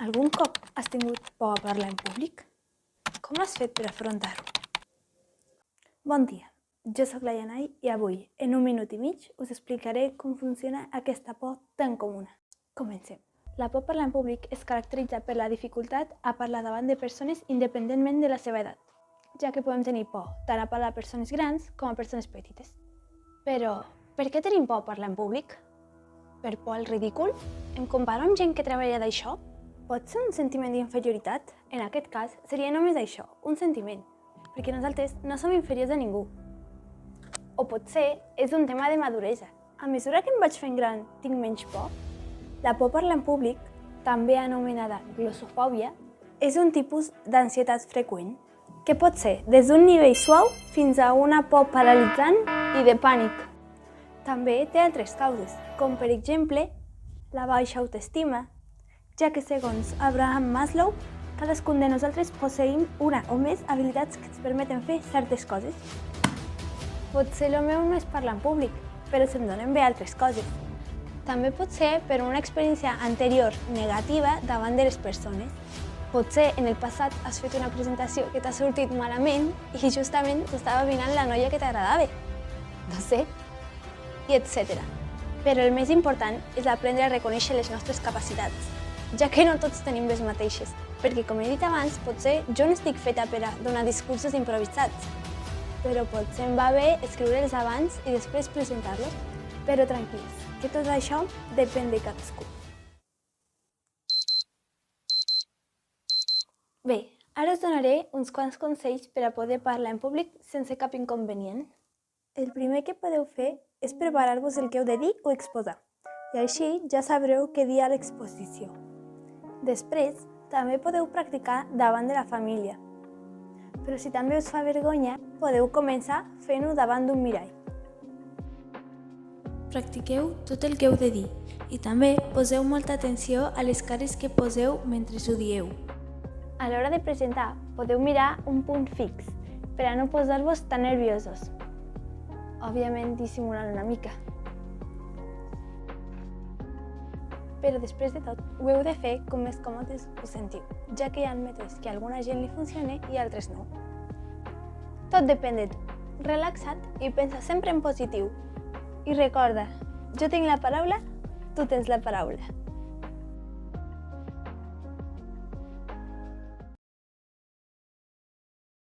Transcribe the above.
Algun cop has tingut por a parlar en públic? Com has fet per afrontar-ho? Bon dia, jo sóc la Yanai i avui, en 1 minut i mig, us explicaré com funciona aquesta por tan comuna. Comencem. La por a parlar en públic es caracteritza per la dificultat a parlar davant de persones independentment de la seva edat, ja que podem tenir por tant a parlar a persones grans com a persones petites. Però, per què tenim por a parlar en públic? Per por al ridícul? Em comparo amb gent que treballa d'això? Pot ser un sentiment d'inferioritat? En aquest cas, seria només això, un sentiment, perquè nosaltres no som inferiors a ningú. O potser és un tema de maduresa. A mesura que em vaig fent gran, tinc menys por? La por a parlar en públic, també anomenada glossofòbia, és un tipus d'ansietat freqüent, que pot ser des d'un nivell suau fins a una por paralitzant i de pànic. També té altres causes, com per exemple la baixa autoestima, ja que segons Abraham Maslow, cadascun de nosaltres posseïm una o més habilitats que ens permeten fer certes coses. Potser el meu no és parlar en públic, però se'm donen bé altres coses. També pot ser per una experiència anterior negativa davant de les persones. Potser en el passat has fet una presentació que t'ha sortit malament i justament t'estava mirant la noia que t'agradava. No sé, i etc. Però el més important és aprendre a reconèixer les nostres capacitats, ja que no tots tenim les mateixes, perquè com he dit abans, potser jo no estic feta per a donar discursos improvisats, però potser em va bé escriure'ls abans i després presentar-los. Però tranquils, que tot això depèn de cadascú. Bé, ara us donaré uns quants consells per a poder parlar en públic sense cap inconvenient. El primer que podeu fer és preparar-vos el que heu de dir o exposar, i així ja sabreu què dir a l'exposició. Després, també podeu practicar davant de la família, però si també us fa vergonya, podeu començar fent-ho davant d'un mirall. Practiqueu tot el que heu de dir i també poseu molta atenció a les cares que poseu mentre ho dieu. A l'hora de presentar, podeu mirar un punt fix per a no posar-vos tan nerviosos. Òbviament dissimulant una mica. Però després de tot, ho heu de fer com més còmodes us sentiu, ja que hi ha metres que a alguna gent li funciona i altres no. Tot depèn de tu. Relaxa't i pensa sempre en positiu. I recorda, jo tinc la paraula, tu tens la paraula.